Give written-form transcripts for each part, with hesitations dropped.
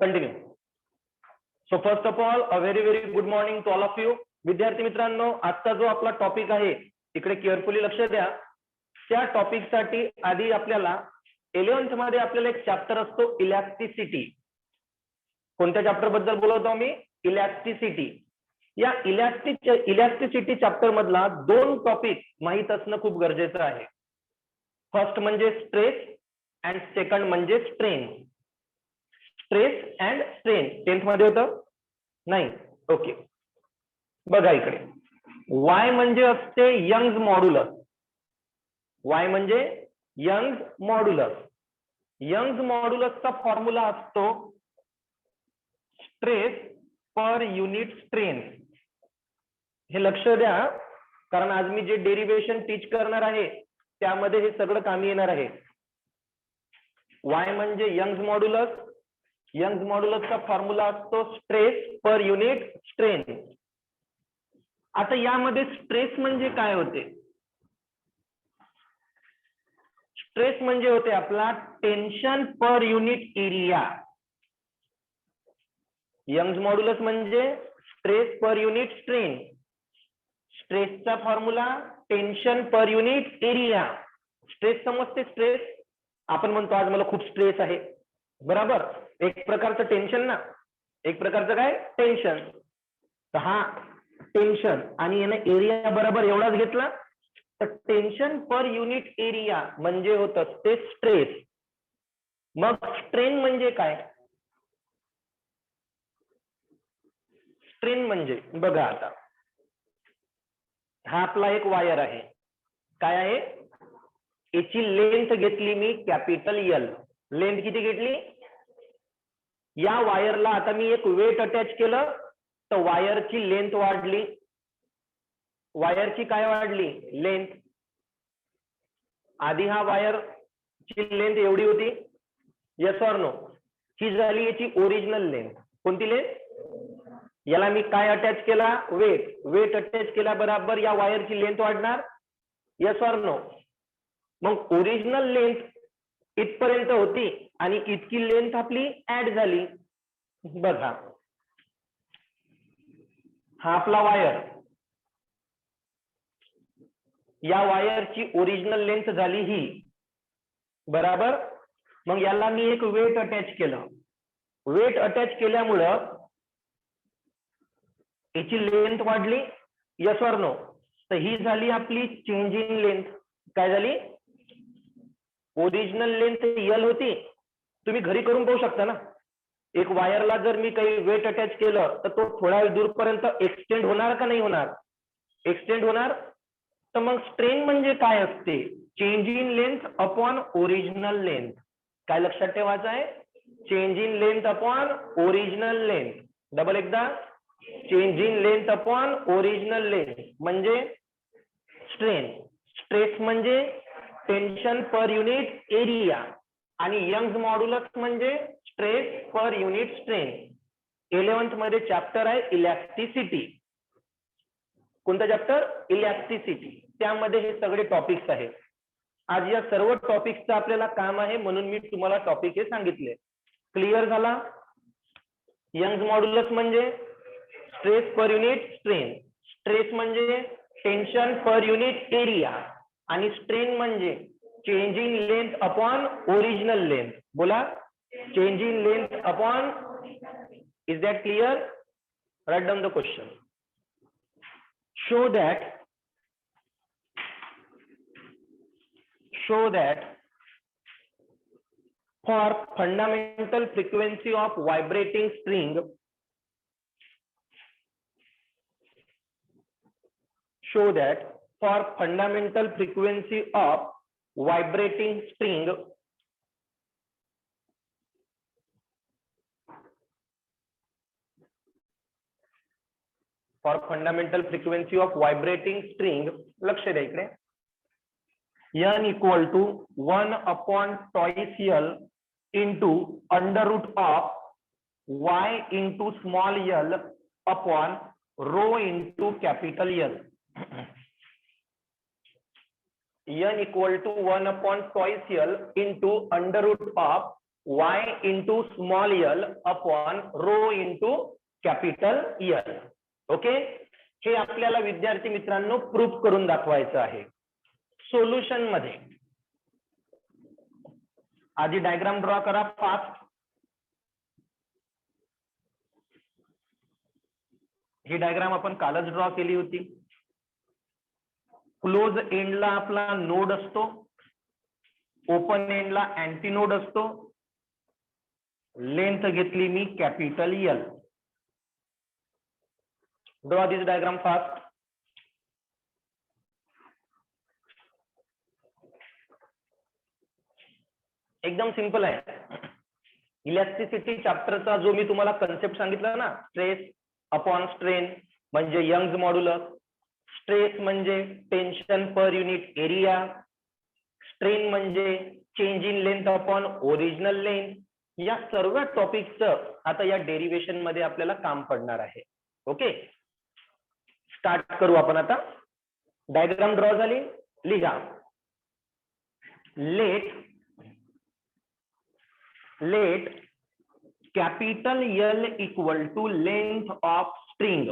Continue. So first of all a very good morning to all of you. विद्यार्थी मित्रांनो, आजचा जो आपला टॉपिक आहे इकडे केअरफुली लक्ष द्या. त्या टॉपिकसाठी आधी आपल्याला 11th मध्ये आपल्याला एक चॅप्टर असतो इलॅस्टिसिटी. कोणत्या चॅप्टर बद्दल बोलत आहोत मी? इलॅस्टिसिटी. या इलॅस्टिसिटी चॅप्टर मधला 2 टॉपिक माहित असणं खूप गरजेचं आहे. फर्स्ट म्हणजे स्ट्रेस अँड सेकंड म्हणजे strain. Stress and strain 10th मध्ये होतं नाही? ओके, बघा इकडे. वाय म्हणजे असते यंग्स मॉड्युलस. वाय म्हणजे यंग्स मॉड्युलस. यंग्स मॉड्युलसचा फॉर्म्युला असतो स्ट्रेस पर युनिट स्ट्रेन. हे लक्ष द्या, कारण आज मी जे डेरिवेशन टीच करणार आहे त्यामध्ये हे सगळं कामी येणार आहे. वाय म्हणजे यंग्स मॉड्युलस. यंग्स मॉड्युलसचा फॉर्म्युला असतो स्ट्रेस पर युनिट स्ट्रेन. आता यामध्ये स्ट्रेस म्हणजे काय होते? स्ट्रेस म्हणजे होते आपला tension per unit area. Young's modulus म्हणजे स्ट्रेस पर युनिट स्ट्रेन. स्ट्रेसचा formula tension per unit area. Stress समजते? स्ट्रेस आपण म्हणतो आज मला खूप स्ट्रेस आहे, बरोबर? एक प्रकारचं टेन्शन ना, एक प्रकारचं काय टेन्शन. तर हा टेन्शन आणि याने एरिया बरोबर एवढाच घेतला तर टेन्शन पर युनिट एरिया म्हणजे होत असते स्ट्रेस. मग स्ट्रेन म्हणजे काय? स्ट्रेन म्हणजे बघा, आता हा आपला एक वायर आहे. काय आहे? याची लेंथ घेतली मी कॅपिटल एल. लेंथ किती घेतली? या वायरला आता मी एक वेट अटॅच केलं तर वायरची लेंथ वाढली. वायरची काय वाढली? लेंथ. आधी हा वायरची लेंथ एवढी होती, येस ऑर नो? ही झाली याची ओरिजिनल लेंथ. कोणती लेंथ? याला मी काय अटॅच केला? वेट. वेट अटॅच केल्या बरोबर या वायरची लेंथ वाढणार, येस ऑर नो? मग ओरिजिनल लेंथ इथपर्यंत होती आणि इतकी लेंथ आपली ऍड झाली. बघा, हा आपला वायर. या वायरची ओरिजिनल लेंथ झाली ही, बराबर? मग याला मी एक वेट अटॅच केलं. वेट अटॅच केल्यामुळं याची लेंथ वाढली, यस ऑर नो? तर ही झाली आपली चेंज इन लेंथ. काय झाली? ओरिजिनल लेंथ एल होती. तुम्ही घरी करून पाहू शकता ना. एक वायरला जर मी काही वेट अटॅच केलं तर तो थोड्या दूरपर्यंत एक्सटेंड होणार का नाही होणार? एक्सटेंड होणार. तर मग स्ट्रेन म्हणजे काय असते? Change in length upon original length. काय लक्षात ठेवायचं आहे? Change in length upon original length. Double एकदा, change in length upon original length म्हणजे स्ट्रेन. स्ट्रेस म्हणजे टेन्शन पर युनिट एरिया आणि यंग्स मॉड्युलस म्हणजे stress per unit strain. 11th मध्ये चॅप्टर आहे इलॅस्टिसिटी. कोणता चॅप्टर? इलॅस्टिसिटी. त्यामध्ये हे सगळे टॉपिक्स आहेत. आज या सर्व टॉपिक्सचं आपल्याला काम आहे, म्हणून मी तुम्हाला टॉपिक हे सांगितले. क्लिअर झाला? यंग्स मॉड्युलस म्हणजे stress per unit strain. Stress म्हणजे टेन्शन पर युनिट एरिया आणि स्ट्रेन म्हणजे change in length upon original length. बोला, change in length upon. Is that clear? Right down the question. show that for fundamental frequency of vibrating string, show that for fundamental frequency of vibrating string, for fundamental frequency of vibrating string, लक्ष द्या इकडे. n equal to 1 upon twice l into under root of y into small l upon rho into capital L. n equal to 1 upon twice l into under root of y into small l upon rho into capital L. Okay, हे आपल्याला विद्यार्थी मित्रांनो proof करून दाखवायचं आहे. Solution मध्ये आधी diagram draw करा फास्ट. ही डायग्राम आपण कालच ड्रॉ केली होती. क्लोज एंडला आपला नोड असतो, ओपन एंडला अँटी नोड असतो. लेंथ घेतली मी capital L. Draw this diagram fast. एकदम सिंपल आहे. इलेक्ट्रिसिटी चॅप्टरचा जो मी तुम्हाला कन्सेप्ट सांगितला ना, स्ट्रेस अपॉन स्ट्रेन म्हणजे यंग्स मॉड्युलस, स्ट्रेस म्हणजे tension per unit area, strain म्हणजे change in length upon original length. या सर्व टॉपिकचं आता या डेरिवेशन मध्ये आपल्याला काम पडणार आहे. ओके, स्टार्ट करू आपण आता. डायग्राम ड्रॉ झाली, लिहा. Let capital L equal to length of string.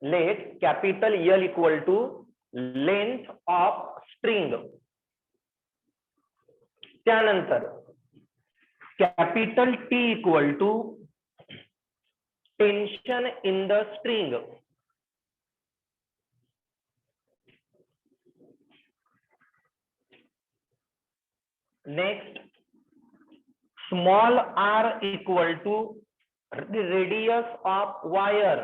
Let capital L equal to length of string. त्यानंतर capital T equal to tension in the string. Next, small r equal to the radius of wire.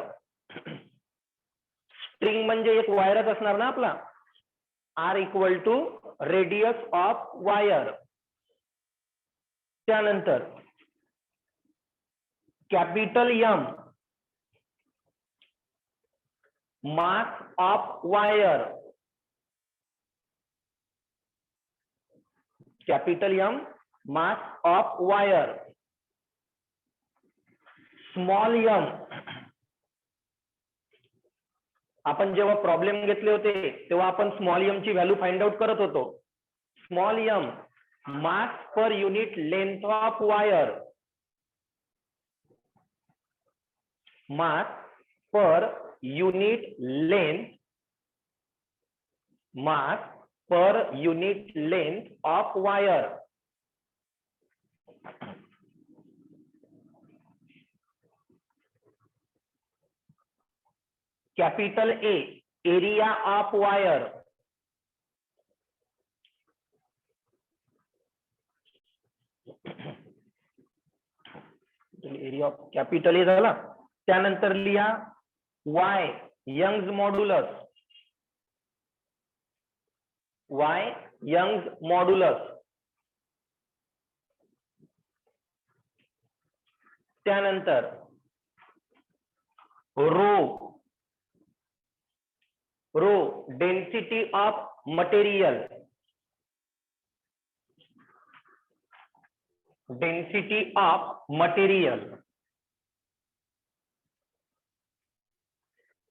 String म्हणजे एक वायरच असणार ना आपला. r equal to radius of wire. त्यानंतर capital M mass of wire. Capital M mass of wire. Small m आपण जेव्हा problem घेतले होते तेव्हा आपण स्मॉल m ची व्हॅल्यू फाइंड आउट करत होतो. Small m mass per unit length of wire. Mass per unit length, mass per unit length of wire. Capital A, area of wire. Area of capital A झाला. त्यानंतर लिहा y, Young's modulus. y, Young's modulus. त्यानंतर rho density of material. Density of material.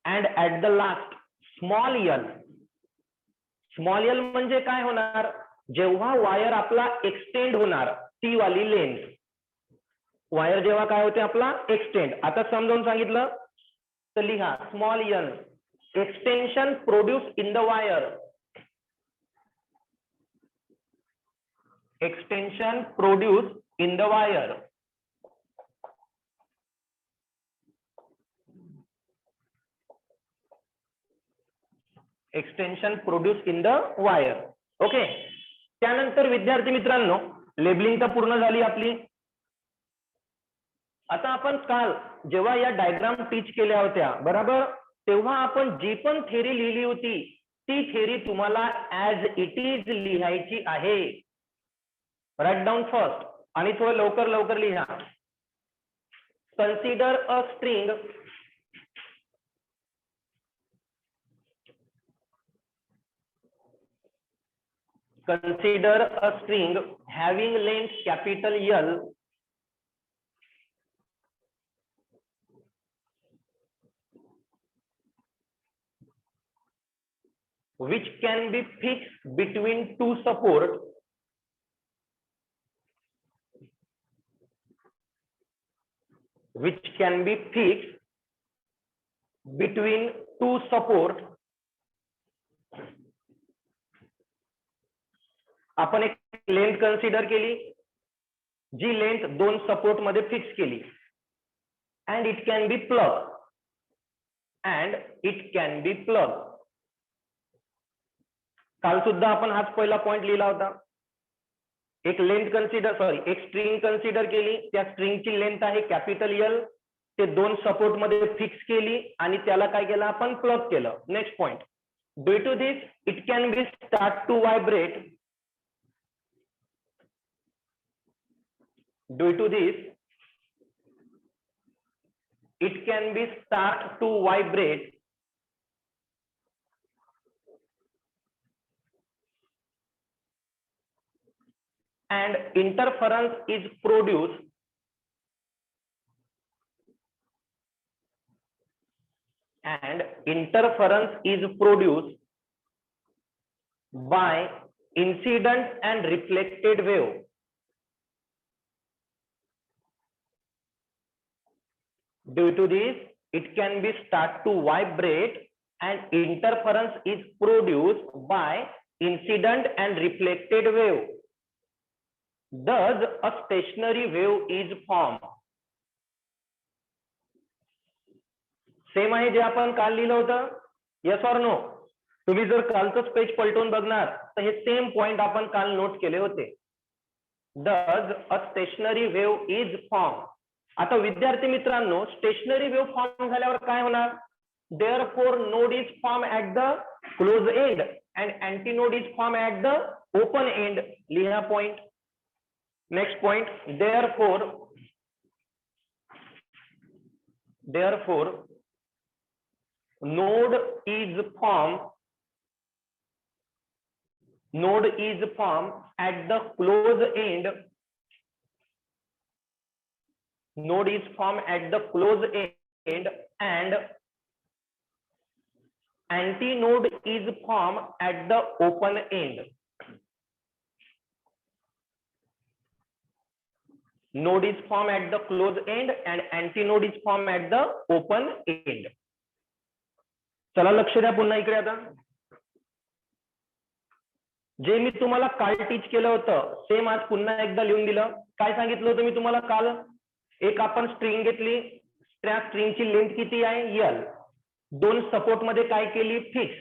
And at the last small L. Small L म्हणजे काय होणार, जेव्हा wire आपला extend होणार ती वाली लेंथ. वायर जेव्हा काय होते आपला एक्सटेंड. आता समजावून सांगितलं तर लिहा small L extension produce in the wire. Extension produce in the wire. Extension produce in the wire. Okay, त्यानंतर विद्यार्थी मित्रांनो लेबलिंग तर पूर्ण झाली आपली. आता आपण काल जेव्हा या डायग्राम टीच केल्या होत्या बरोबर, तेव्हा आपण जी पण थेरी लिहिली होती ती थेरी तुम्हाला ऍज इट इज लिहायची आहे. राईट डाऊन फर्स्ट आणि थोडं लवकर लवकर लिहा. Consider a string having length capital L which can be fixed between two support which can be fixed between two support. आपण एक लेंथ कन्सिडर केली, जी लेंथ दोन सपोर्ट मध्ये फिक्स केली, and it can be plug. काल सुद्धा आपण हाच पहिला पॉइंट लिहिला होता. एक लेंथ एक स्ट्रिंग कन्सिडर केली, त्या स्ट्रिंगची लेंथ आहे कॅपिटल एल, ते दोन सपोर्ट मध्ये फिक्स केली आणि त्याला काय केलं आपण प्लग केलं. Next point, due to this it can be start to vibrate. Due to this, it can be start to vibrate and interference is produced by incident and reflected wave. Due to this, it can be start to vibrate and interference is produced by incident and reflected wave. Thus, a stationary wave is formed. Same आहे जे आपण काल लिहिलं होतं. Yes or no? तुम्ही जर कालचंच page पलटून बघणार तर हे सेम पॉइंट आपण काल नोट केले होते. Thus, a stationary wave is formed. आता विद्यार्थी मित्रांनो, स्टेशनरी वेव्ह फॉर्म झाल्यावर काय होणार? Therefore, node is formed at the close end and antinode is formed at the open end. लिहा point. Next point. Therefore, node is formed at the close end. Node is formed at the close end and antinode is formed at the open end. Node is formed at the close end and antinode is formed at the open end. चला लक्ष द्या पुन्हा इकडे. आता जे मी तुम्हाला काल टीच केलं होतं सेम आज पुन्हा एकदा लिहून दिलं. काय सांगितलं होतं मी तुम्हाला काल? एक आपण स्ट्रिंग घेतली, त्या स्ट्रिंगची लेंथ किती आहे? एल. दोन सपोर्ट मध्ये काय केली? फिक्स.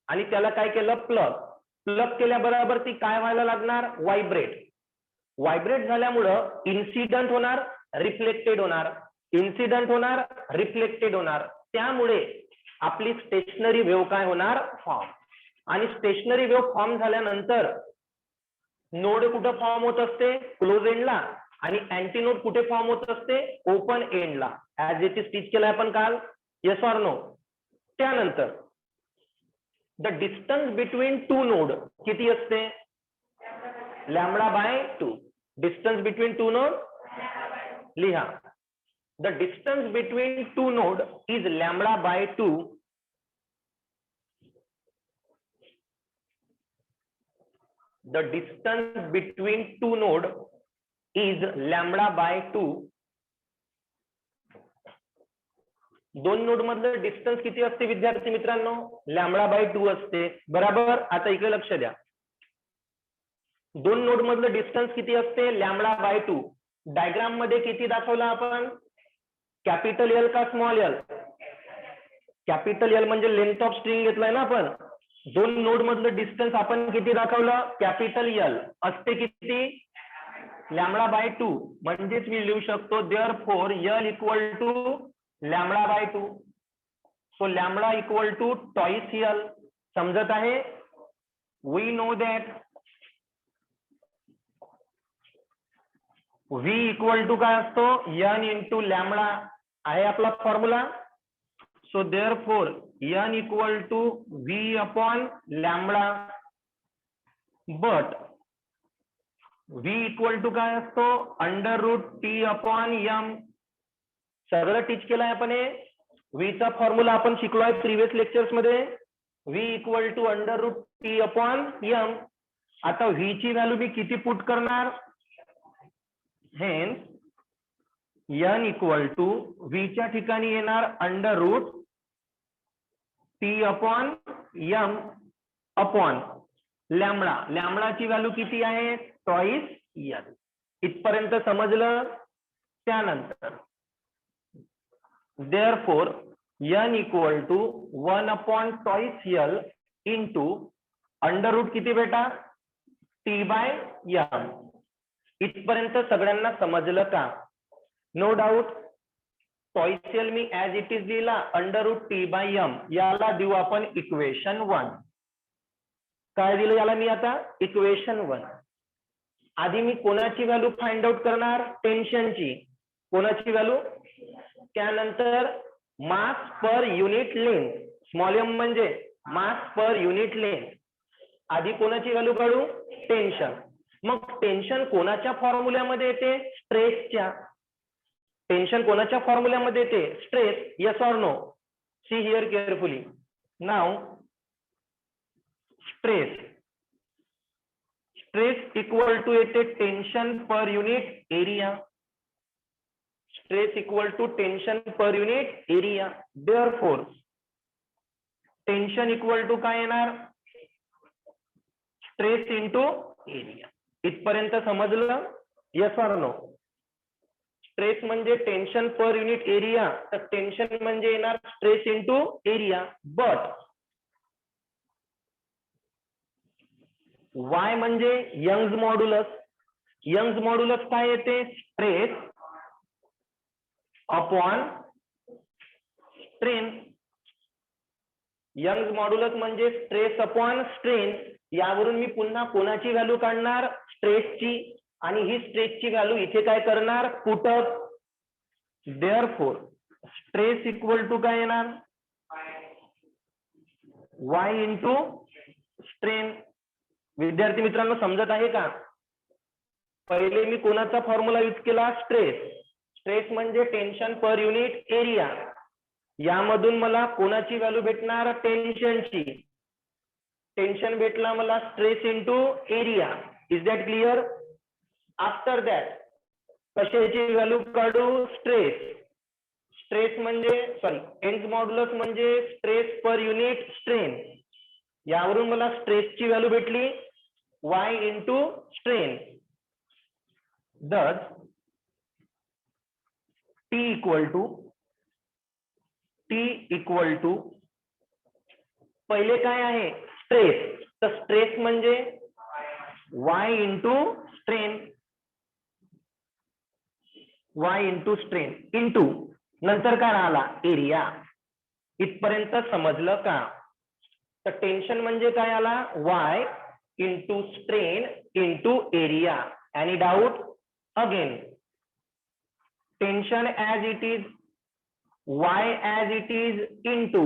आणि त्याला काय केलं? प्लग केल्याबरोबर ती काय व्हायला लागणार? व्हायब्रेट झाल्यामुळं इन्सिडंट होणार, रिफ्लेक्टेड होणार. त्यामुळे आपली स्टेशनरी वेव्ह काय होणार? फॉर्म. आणि स्टेशनरी वेव्ह फॉर्म झाल्यानंतर नोड कुठं फॉर्म होत असते? क्लोज एंडला. आणि अँटीनोड कुठे फॉर्म होत असते? ओपन एंडला. ऍज इट इज टीच केलं आपण काल. Yes or no? त्यानंतर the distance between two node किती असते? λ/2. डिस्टन्स बिटवीन टू नोड लिहा. The distance between two node is λ/2. The distance between two node is λ/2. दोन नोड मधलं डिस्टन्स किती असते विद्यार्थी मित्रांनो? λ/2 असते. बरोबर. आता इकडे लक्ष द्या. दोन नोड मधलं डिस्टन्स किती असते? λ/2. डायग्राम मध्ये किती दाखवला आपण? कॅपिटल एल का स्मॉल एल? कॅपिटल एल म्हणजे लेंथ ऑफ स्ट्रिंग घेतलाय ना आपण. दोन नोड मधलं डिस्टन्स आपण किती दाखवलं? Capital L. असते किती? λ/2. म्हणजेच मी लिहू शकतो therefore L equal to λ/2. So λ equal to twice L. समजत आहे? We know that V equal to काय असतो? N into λ आहे आपला formula. So therefore N equal to V upon λ. But V equal to काय असतो? √T upon M. सगळं टीच केलंय आपण. V चा फॉर्म्युला आपण शिकलोय प्रिव्हियस लेक्चर्स मध्ये. V equal to under root T upon M. आता व्ही ची व्हॅल्यू मी किती पुट करणार, hence N equal to V च्या ठिकाणी येणार under root T upon M upon lambda. लॅमडाची व्हॅल्यू किती आहे, टॉईस एन. इथपर्यंत समजलं. त्यानंतर therefore N equal to 1 upon twice L into under root किती बेटा, टी बाय एम. इथपर्यंत सगळ्यांना समजलं का? No doubt. टॉईस एल मी ऍज इट इज दिला, under root T by M, याला देऊ आपण इक्वेशन 1. काय दिलं याला मी आता, इक्वेशन 1. आधी मी कोणाची व्हॅल्यू फाइंड आउट करणार, टेन्शनची. कोणाची व्हॅल्यू, त्यानंतर mass per unit length, small M म्हणजे मास पर युनिट लेंथ. आधी कोणाची व्हॅल्यू काढू, टेन्शन. मग टेन्शन कोणाच्या फॉर्म्युल्यामध्ये येते, स्ट्रेसच्या. टेन्शन कोणाच्या फॉर्म्युल्यामध्ये येते, stress. Yes or no, see here carefully. Now stress, stress equal to येते tension per unit area. Stress equal to tension per unit area. Therefore tension equal to काय येणार, स्ट्रेस इंटू एरिया. इथपर्यंत समजलं, yes or no. Stress म्हणजे tension per unit area, तर tension म्हणजे येणार stress into area. But Y म्हणजे Young's modulus. Young's modulus काय येते, stress upon strain. Young's modulus म्हणजे स्ट्रेस अपॉन स्ट्रेन. यावरून मी पुन्हा कोणाची व्हॅल्यू काढणार, स्ट्रेसची. आणि ही स्ट्रेसची व्हॅल्यू इथे काय करणार, put up. Therefore stress equal to काय येणार, वाय इंटू स्ट्रेन. विद्यार्थी मित्रांनो समजत आहे का? पहिले मी कोणाचा फॉर्म्युला यूज केला, स्ट्रेस. स्ट्रेस म्हणजे टेन्शन पर युनिट एरिया. यामधून मला कोणाची व्हॅल्यू भेटणार, टेन्शनची. टेन्शन भेटला मला stress into area. Is that clear? After that कशाची व्हॅल्यू काढू, स्ट्रेस. स्ट्रेस म्हणजे सॉरी यंग्स मॉड्युलस म्हणजे स्ट्रेस पर युनिट स्ट्रेन. यावरून मला स्ट्रेसची व्हॅल्यू भेटली y इंटू स्ट्रेन. दस टी इक्वल टू पहिले काय आहे, स्ट्रेस. तर स्ट्रेस म्हणजे y into strain. y into strain into नंतर काय राहिला, एरिया. इथपर्यंत समजलं का? तर टेन्शन म्हणजे काय आला, y into strain into area. Any doubt? Again tension as it is, y as it is into.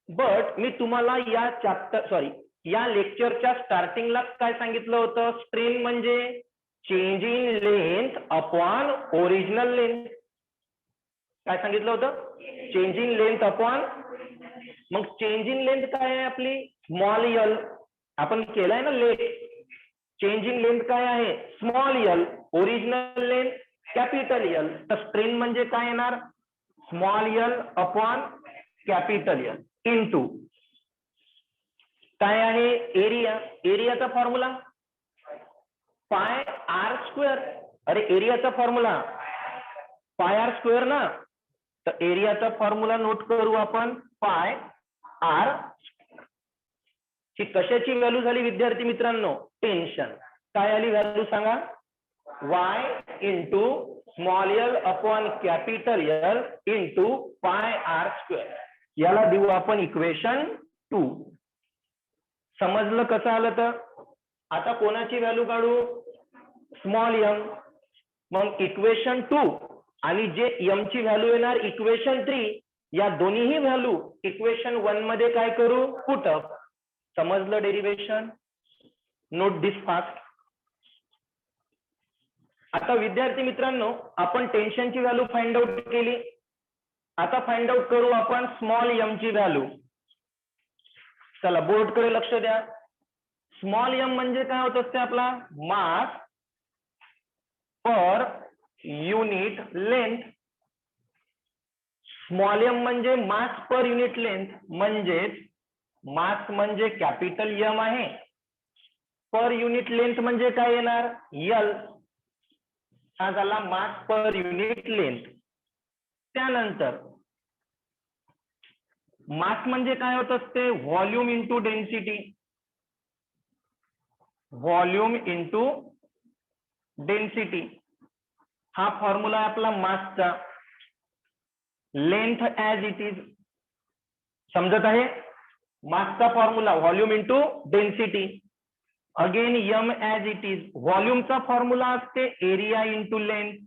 But मी तुम्हाला या चॅप्टर सॉरी या लेक्चरच्या स्टार्टिंगला काय सांगितलं होतं, स्ट्रेन म्हणजे change in length upon original length. काय सांगितलं होतं, चेंज इन लेंथ अपॉन. मग चेंज इन लेंथ काय आहे आपली, स्मॉल एल. आपण केलाय ना लेट. चेंज इन लेंथ काय आहे, small L. Original length capital L. तर स्ट्रेन म्हणजे काय येणार, small L upon capital L into काय आहे, एरिया. एरियाचा फॉर्म्युला पाय आर स्क्वेअर. अरे एरियाचा फॉर्म्युला पाय आर स्क्वेअर ना. तर एरियाचा फॉर्म्युला नोट करू आपण, पाय आर. ही कशाची व्हॅल्यू झाली विद्यार्थी मित्रांनो, टेन्शन. काय आली व्हॅल्यू सांगा, y into small L upon capital L into pi R square. याला देऊ आपण इक्वेशन 2. समजलं कसं आलं? तर आता कोणाची व्हॅल्यू काढू, स्मॉल एम. मग इक्वेशन 2 आणि जे एम ची व्हॅल्यू येणार इक्वेशन 3, या दोन्हीही व्हॅल्यू इक्वेशन 1 मध्ये काय करू, पुटअप. समजलं डेरिवेशन? नोट दिस फास्ट. आता विद्यार्थी मित्रांनो आपण टेन्शनची व्हॅल्यू फाइंड आउट केली. आता फाइंड आउट करू आपण स्मॉल एम ची व्हॅल्यू. चला बोर्डकडे लक्ष द्या. स्मॉल एम म्हणजे काय होत असते आपला mass per unit length. Small M म्हणजे मास पर युनिट लेंथ, म्हणजेच मास म्हणजे कॅपिटल एम आहे, पर युनिट लेंथ म्हणजे काय येणार एल. हा झाला मास पर युनिट लेंथ. त्यानंतर मास म्हणजे काय होत असते volume into density. Volume into density हा फॉर्म्युला आहे आपला मासचा. लेंथ ऍज इट इज, समजत आहे. मासचा formula volume into density. Again m as it is. व्हॉल्यूमचा फॉर्म्युला असते एरिया इंटू लेंथ.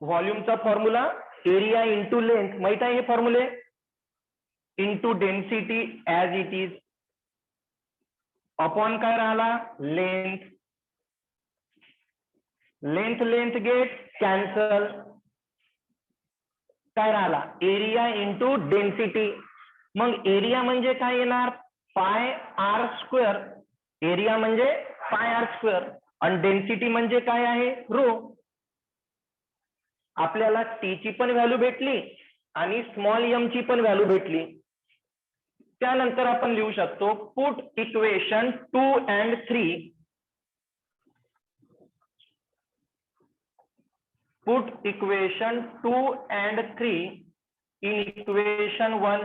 व्हॉल्यूमचा फॉर्म्युला एरिया इंटू लेंथ माहित आहे हे फॉर्म्युले. Into density as it is upon काय राहिला length. Length length get cancel. काय राहिला एरिया इंटू डेन्सिटी. मग एरिया म्हणजे काय येणार पाय आर स्क्वेअर. एरिया म्हणजे पाय आर स्क्वेअर आणि डेन्सिटी म्हणजे काय आहे रो. आपल्याला टी ची पण व्हॅल्यू भेटली आणि स्मॉल एम ची पण व्हॅल्यू भेटली. त्यानंतर आपण लिहू शकतो put equation 2 and 3. Put equation 2 and 3 in equation 1.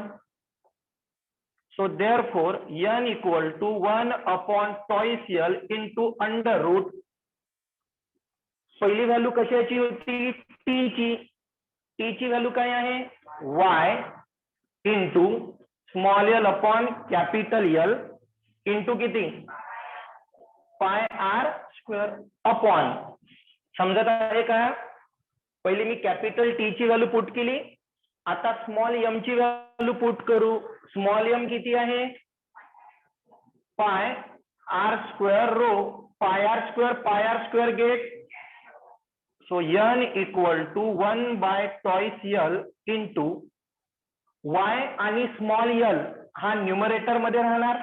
So therefore n equal to 1 upon twice L into under root. पहिली व्हॅल्यू कशाची होती टी ची. टी ची व्हॅल्यू काय आहे y into small L upon capital L into किती pi R square upon. समजत आहे का. पहिली मी कॅपिटल टी ची व्हॅल्यू पुट केली. आता स्मॉल एम ची व्हॅल्यू पुट करू. स्मॉल एम किती आहे pi R square rho. Pi R square get. So n equal to 1 by twice L into y आणि स्मॉल एल हा न्यूमरेटर मध्ये राहणार.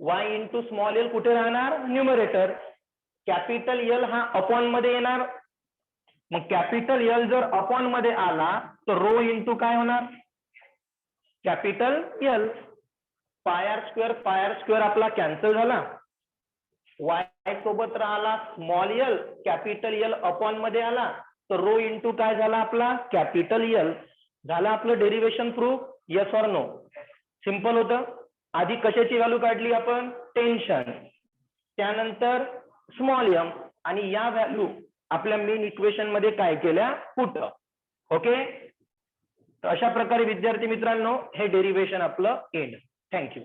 y इंटू स्मॉल एल कुठे राहणार न्यूमरेटर. कॅपिटल एल हा अपॉन मध्ये येणार. मग कॅपिटल एल जर अपॉन मध्ये आला तर रो इंटू काय होणार capital L. Pi R square आपला कॅन्सल झाला. वाय सोबत राहिला small L. Capital L upon मध्ये आला तर रो इंटू काय झाला आपला कॅपिटल एल. झालं आपलं derivation proof. Yes or no. Simple होतं. आधी कशाची व्हॅल्यू काढली आपण टेन्शन, त्यानंतर स्मॉल एम आणि या व्हॅल्यू आपल्या मेन इक्वेशन मध्ये काय केल्या पुट. ओके. अशा प्रकारे विद्यार्थी मित्रांनो हे डेरिव्हेशन आपलं एंड. थँक्यू.